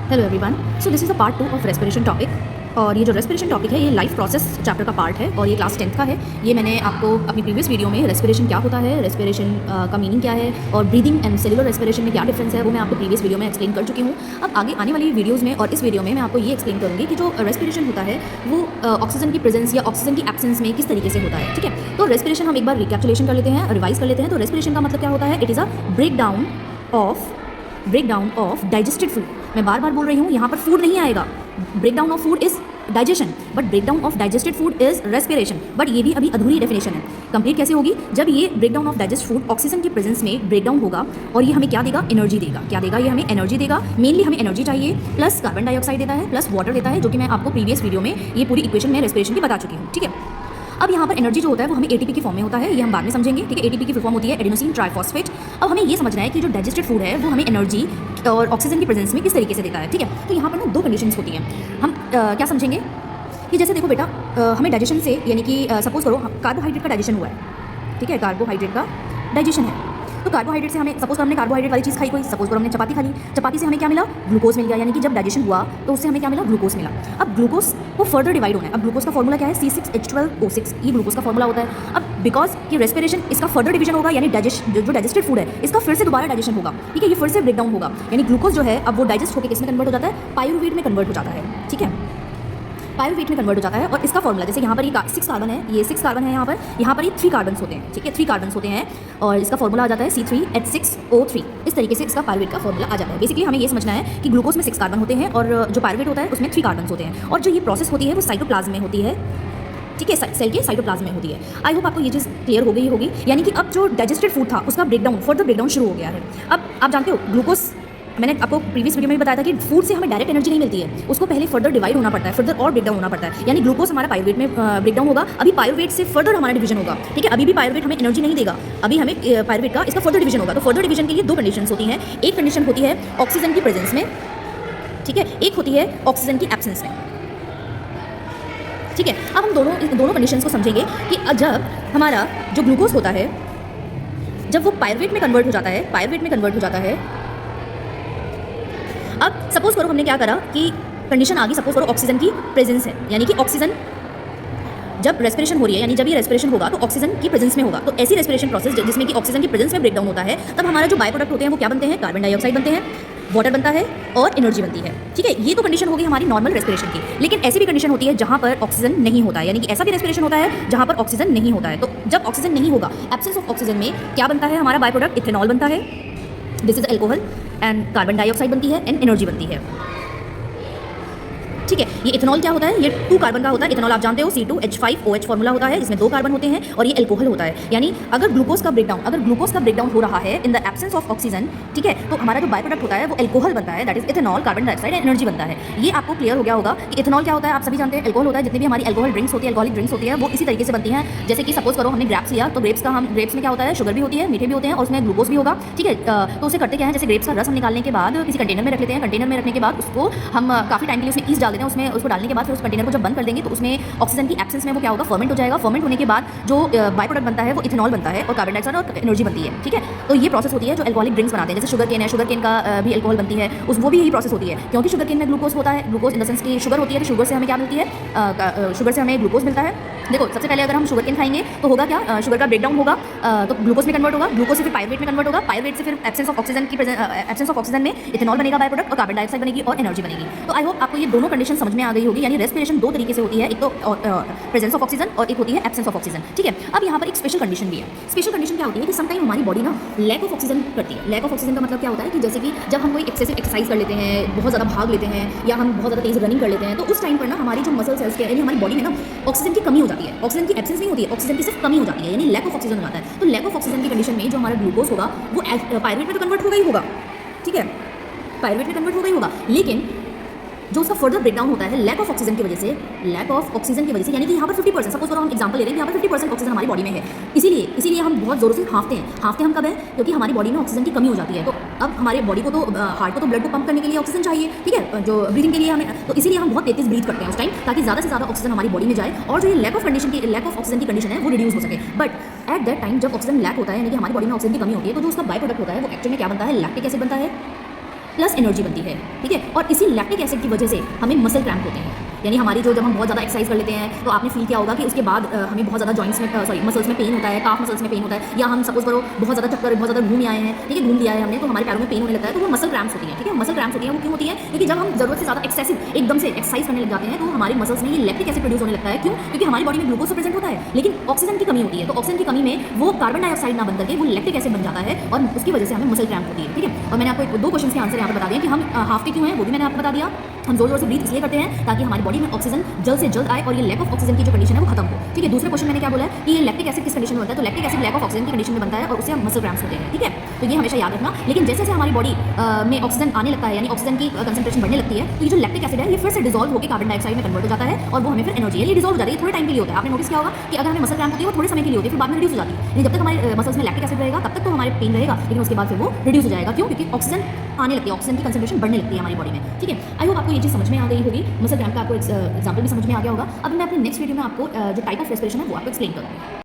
Hello everyone. So this is the part 2 of respiration topic. और ये जो respiration topic है ये लाइफ प्रोसेस चैप्टर का पार्ट है और ये क्लास 10th का है। ये मैंने आपको अपनी प्रीवियस वीडियो में रेस्पिरेशन क्या होता है, रेस्पिरेशन का मीनिंग क्या है और ब्रीदिंग एंड सेलुलर रेस्पिरेशन में क्या डिफरेंस है वो मैं आपको प्रीवियस वीडियो में एक्सप्लेन कर चुकी हूँ। अब आगे आने वाली वीडियोज़ में और इस वीडियो में मैं आपको ये एक्सप्लेन करूँगी कि जो रेस्पिरेशन होता है वो ऑक्सीजन की प्रेजेंस या ऑक्सीजन की एब्सेंस में किस तरीके से होता है। ठीक है, तो रेस्पिरेशन हम एक बार रिकैप्चुलेशन कर लेते हैं, रिवाइज कर लेते हैं। तो रेस्पिरेशन का मतलब क्या होता है? It is a breakdown of digested food. मैं बार बार बोल रही हूँ, यहाँ पर फूड नहीं आएगा। Breakdown of food is digestion, but breakdown of digested food is respiration. But ये भी अभी अधूरी डेफिनेशन है। कंप्लीट कैसे होगी? जब ये breakdown of digest food oxygen की प्रेजेंस में ब्रेकडाउन होगा और ये हमें क्या देगा? एनर्जी देगा। क्या देगा? ये हमें एनर्जी देगा। मेनली हमें एनर्जी चाहिए, प्लस कार्बन डाइऑक्साइड देता है, प्लस वाटर देता है, जो कि मैं आपको प्रीवियस वीडियो में ये पूरी इक्वेशन में रेस्पिरेशन की बता चुकी हूँ। ठीक है, अब यहाँ पर एनर्जी जो होता है वो हमें एटीपी की फॉर्म में होता है, ये हम बाद में समझेंगे। ठीक है, एटीपी की फुल फॉर्म होती है एडेनोसिन ट्राइफॉस्फेट। अब हमें ये समझना है कि जो डाइजेस्टेड फूड है वो हमें एनर्जी और ऑक्सीजन की प्रेजेंस में किस तरीके से देता है। ठीक है, तो यहाँ पर ना दो कंडीशंस होती हैं। हम क्या समझेंगे कि जैसे देखो बेटा, हमें डाइजेशन से यानी कि सपोज करो कार्बोहाइड्रेट का डाइजेशन हुआ है। ठीक है, कार्बोहाइड्रेट का डाइजेशन है, तो कार्बोहाइड्रेट से हमें सपोज करो हमने कार्बोहाइड्रेट वाली चीज़ खाई, कोई सपोज करो हमने चपाती खा ली। चपाती से हमें क्या मिला? ग्लूकोज मिल गया। यानी कि जब डाइजेशन हुआ तो उससे हमें क्या मिला? ग्लूकोज मिला। अब ग्लूकोज को फर्दर डिवाइड होना है। अब ग्लूकोज का फॉर्मूला क्या है? C6H12O6, ये ग्लूकोज का फॉर्मूला होता है। अब बिकॉज ये रेस्पिरेशन इसका फर्दर डिवीजन होगा, यानी जो डाइजेस्टेड फूड है इसका फिर से दोबारा डाइजेशन होगा। ठीक है, ये फिर से ब्रेकडाउन होगा, यानी ग्लूकोज जो है अब वो डाइजेस्ट होकर किस में कन्वर्ट हो जाता है? पायरुवेट में कन्वर्ट हो जाता है। ठीक है, पायरुवेट में कन्वर्ट हो जाता है। और इसका फॉर्मूला जैसे यहाँ पर ये 6 कार्बन है, ये 6 कार्बन है यहाँ पर ये 3 कार्बन्स होते हैं। ठीक है, 3 कार्बन्स होते हैं और इसका फॉर्मूला आ जाता है C3H6O3। इस तरीके से इसका पायरुवेट का फॉर्मूला आ जाता है। बेसिकली हमें ये समझना है कि ग्लूकोज में 6 कार्बन होते हैं और जो पायरुवेट होता है उसमें 3 कार्बन्स होते हैं। और जो ये प्रोसेस होती है वो साइटोप्लाज्म में होती है। ठीक है, सेल के साइटोप्लाज्म में होती है। आई होप आपको ये चीज़ क्लियर हो गई होगी। यानी कि अब जो डाइजेस्टेड फूड था उसका ब्रेकडाउन, फर्दर ब्रेकडाउन शुरू हो गया है। अब आप जानते हो ग्लूकोज, मैंने आपको प्रीवियस वीडियो में भी बताया था कि फूड से हमें डायरेक्ट एनर्जी नहीं मिलती है, उसको पहले फर्दर डिवाइड होना पड़ता है, फर्दर और ब्रेकडाउन होना पड़ता है। यानी ग्लूकोज हमारा पायरुवेट में ब्रेकडाउन होगा, अभी पायरुवेट से फर्दर हमारा डिवीजन होगा। ठीक है, अभी भी पायरुवेट हमें एनर्जी नहीं देगा, अभी हमें पायरुवेट का इसका फर्दर डिवीजन होगा। तो फर्दर डिवीजन के लिए दो कंडीशंस होती हैं। एक कंडीशन होती है ऑक्सीजन की प्रेजेंस में, ठीक है, एक होती है ऑक्सीजन की एब्सेंस में। ठीक है, अब हम दोनों कंडीशंस को समझेंगे कि जब हमारा जो ग्लूकोज होता है जब वो पायरुवेट में कन्वर्ट हो जाता है, अब सपोज करो हमने क्या करा कि कंडीशन आ गई, सपोज करो ऑक्सीजन की प्रेजेंस है, यानी कि ऑक्सीजन जब रेस्पिरेशन हो रही है, यानी जब ये रेस्पिरेशन होगा तो ऑक्सीजन की प्रेजेंस में होगा। तो ऐसी रेस्पिरेशन प्रोसेस जिसमें कि ऑक्सीजन की प्रेजेंस में ब्रेकडाउन होता है, तब हमारा जो बाय प्रोडक्ट होते हैं वो क्या बनते हैं? कार्बन डाइऑक्साइड बनते हैं, वाटर बनता है और एनर्जी बनती है। ठीक है, ये तो कंडीशन होगी हमारी नॉर्मल रेस्पिरेशन की। लेकिन ऐसी भी कंडीशन होती है जहाँ पर ऑक्सीजन नहीं होता है, यानी कि ऐसा भी रेस्पिरेशन होता है जहाँ पर ऑक्सीजन नहीं होता है। तो जब ऑक्सीजन नहीं होगा, एब्सेंस ऑफ ऑक्सीजन में क्या बनता है? हमारा बाय प्रोडक्ट इथेनॉल बनता है, this is alcohol, and carbon dioxide बनती है एंड एनर्जी बनती है। ठीक है, ये इथेनॉल क्या होता है? ये 2 कार्बन का होता है। इथेनॉल आप जानते हो C2H5OH फॉर्मूला होता है, इसमें 2 कार्बन होते हैं और ये एल्कोहल होता है। यानी अगर ग्लूकोज का ब्रेकडाउन हो रहा है in the absence of oxygen, ठीक है, तो हमारा जो बाय प्रोडक्ट होता है वो एल्कोहल बनता है, that is ethanol, carbon dioxide and energy बनता है। ये आपको क्लियर हो गया होगा कि इथेनॉल क्या होता है, आप सभी जानते हैं। एल्कोहल होता है, जितनी भी हमारी एल्कोहल ड्रिंक्स होती है, एल्कोहलिक ड्रिंक्स होती है, वो इसी तरीके से बनती हैं। जैसे कि सपोज करो हमने ग्रेप्स लिया, तो ग्रेप्स में क्या होता है? शुगर भी होती है, मीठे भी होते हैं और उसमें ग्लूकोज भी होगा। ठीक है, तो उसे करते क्या है? जैसे ग्रेप्स का रस हम निकालने के बाद किसी कंटेनर में रख लेते हैं। कंटेनर में रखने के बाद उसको हम काफ़ी टाइम के लिए उसमें ईस्ट डाल देते हैं। उसमें उसको डालने के बाद फिर उस कंटेनर को जब बंद कर देंगे तो उसमें ऑक्सीजन की एब्सेंस में वो क्या होगा? फर्मेंट हो जाएगा। फर्मेंट होने के बाद जो बाय प्रोडक्ट बनता है वो इथेनॉल बनता है और कार्बन डाइऑक्साइड और एनर्जी बनती है। ठीक है, तो ये प्रोसेस होती है जो एल्कोहलिक ड्रिंक्स बनाते हैं। जैसे शुगर केन है, शुगर केन का भी एल्कोहल बनती है, वो भी यही प्रोसेस होती है। क्योंकि शुगर केन में ग्लूकोज होता है, ग्लूकोज इन द सेंस की शुगर होती है, तो शुगर से हमें क्या मिलती है? शुगर से हमें ग्लूकोज मिलता है। देखो, सबसे पहले अगर हम शुगर केन खाएंगे तो होगा क्या? शुगर का ब्रेकडाउन होगा, तो ग्लूकोज में कन्वर्ट होगा, ग्लूकोज से फिर पायरुवेट में कन्वर्ट होगा, पायरुवेट से फिर एब्सेंस ऑफ ऑक्सीजन में इथेनॉल बनेगा बाय प्रोडक्ट और कार्बन डाइऑक्साइड बनेगी और एनर्जी बनेगी। तो आई होप आपको ये दोनों कंडीशन समझ में आ गई होगी। यानी रेस्पिरेशन 2 तरीके से होती है, एक तो प्रेजेंस ऑफ ऑक्सीजन और एक होती है एब्सेंस ऑफ ऑक्सीजन। ठीक है, अब यहाँ पर एक स्पेशल कंडीशन भी है। स्पेशल कंडीशन क्या होती है कि समटाइम हमारी बॉडी ना लैक ऑफ ऑक्सीजन करती है। लैक ऑफ ऑक्सीजन का मतलब क्या होता है कि जैसे कि जब हम कोई एक्सेसिव एक्सरसाइज कर लेते हैं, बहुत ज़्यादा भाग लेते हैं या हम बहुत ज़्यादा तेज रनिंग कर लेते हैं, तो उस टाइम पर ना हमारी जो मसल सेल्स के यानी हमारी बॉडी में ना ऑक्सीजन की कमी हो जाती है। ऑक्सीजन की एब्सेंस नहीं होती है, ऑक्सीजन की सिर्फ कमी हो जाती है, यानी लैक ऑफ ऑक्सीजन हो जाता है। तो लैक ऑफ ऑक्सीजन की कंडीशन में जो हमारा ग्लूकोज होगा वो पायरुवेट में तो कन्वर्ट होगा ही होगा। ठीक है, पायरुवेट में कन्वर्ट होगा ही होगा, लेकिन जो उसका फर्दर ब्रेकडाउन होता है लैक ऑफ ऑक्सीजन की वजह से, यानी कि यहाँ पर 50%, सपोज करो हम एग्जांपल ले रहे हैं, यहाँ पर 50% ऑक्सीजन हमारी बॉडी में है। इसीलिए हम बहुत ज़ोरों से हाँफते हम कब है? क्योंकि हमारी बॉडी में ऑक्सीजन की कमी हो जाती है। तो अब हमारे बॉडी को तो हार्ट को तो ब्लड को पंप करने के लिए ऑक्सीजन चाहिए, ठीक है, जो ब्रीथिंग के लिए हमें, तो इसीलिए हम बहुत तेज ब्रीथ करते हैं उस टाइम, ताकि ज़्यादा से ज़्यादा ऑक्सीजन हमारी बॉडी में जाए और जो ये लैक ऑफ ऑक्सीजन की कंडीशन है वो रिड्यूस हो सके। बट एट दैट टाइम जब ऑक्सीजन लैक होता है, यानी कि हमारी बॉडी में ऑक्सीजन की कमी होती है, तो जो उसका बाय प्रोडक्ट होता है वो एक्चुअली में क्या बनता है? लैक्टिक एसिड बनता है। प्लस एनर्जी बनती है, ठीक है। और इसी लैक्टिक एसिड की वजह से हमें मसल क्रैम्प होते हैं, यानी हमारी जब हम बहुत ज़्यादा एक्सरसाइज कर लेते हैं तो आपने फील किया होगा कि उसके बाद हमें बहुत ज़्यादा जॉइंट्स में मसल्स में पेन होता है, काफ मसल्स में पेन होता है, या हम सपोज करो बहुत ज़्यादा चक्कर बहुत ज़्यादा घूम आए हैं, ठीक है, घूम लिया है हमने, तो हमारे पैरों में पेन होने लगता है, तो वो मसल क्रैम्प्स होती है, ठीक है। मसल क्रैम्प्स होती है, वो क्यों होती है? क्योंकि जब हम ज़रूरत से ज़्यादा एक्सेसिव एकदम से एक्सरसाइज करने लग जाते हैं तो हमारे मसल्स में ये लैक्टिक एसिड प्रोड्यूस होने लगता है। क्यों? क्योंकि हमारी बॉडी में ग्लूकोज तो प्रेजेंट होता है लेकिन ऑक्सीजन की कमी होती है, तो ऑक्सीजन की कमी में वो कार्बन डाइऑक्साइड ना बन करके वो लैक्टिक एसिड बन जाता है और उसकी वजह से हमें मसल क्रैम्प होती है, ठीक है। और मैंने आपको दो क्वेश्चन के आंसर यहाँ पर बता दिया कि हम हाफ के क्यों हैं, वो भी मैंने आपको बता दिया। हम जोर जोर से ब्रीथ इसलिए करते हैं ताकि हमारी बॉडी में ऑक्सीजन जल्द से जल्द आए और ये लैक ऑफ ऑक्सीजन की जो कंडीशन है वो खत्म हो, ठीक है। दूसरे क्वेश्चन मैंने क्या बोला है कि ये लैक्टिक एसिड किस कंडीशन में होता है, तो lactic acid lack of oxygen की कंडीशन में बनता है और उससे मसल क्रैम्प्स होते हैं, ठीक है। तो ये हमेशा याद रखना। लेकिन जैसे जैसे हमारी बॉडी में ऑक्सीजन आने लगता है, यानी ऑक्सीजन की कंसंट्रेशन बढ़ने लगती है, तो ये जो लैक्टिक एसिड है ये फिर से डिसॉल्व होकर कार्बन डाइऑक्साइड में कन्वर्ट हो जाता है और वो हमें फिर एनर्जी ये डिसॉल्व हो जाती है, थोड़े टाइम के लिए होता है। आपने नोटिस किया होगा कि अगर हमें मसल क्रैम्प होती है वो थोड़े समय के लिए होती है, फिर बाद में रिड्यूस हो जाती है। लेकिन जब तक हमारे मसल्स में लैक्टिक एसिड रहेगा तब तक तो हमारे पेन रहेगा, लेकिन उसके बाद फिर वो रिड्यूस हो जाएगा। क्यों? क्योंकि ऑक्सीजन आने लगती है, ऑक्सीजन की कंसंट्रेशन बढ़ने लगती है हमारी बॉडी में, ठीक है। आई होप आपको ये चीज़ समझ में आ गई होगी, मसल क्रैम्प का आपको एग्जाम्पल भी समझ में आ गया होगा। अब मैं अपने नेक्स्ट वीडियो में आपको जो टाइप ऑफ रेस्पिरेशन है वो आपको एक्सप्लेन करूँगी।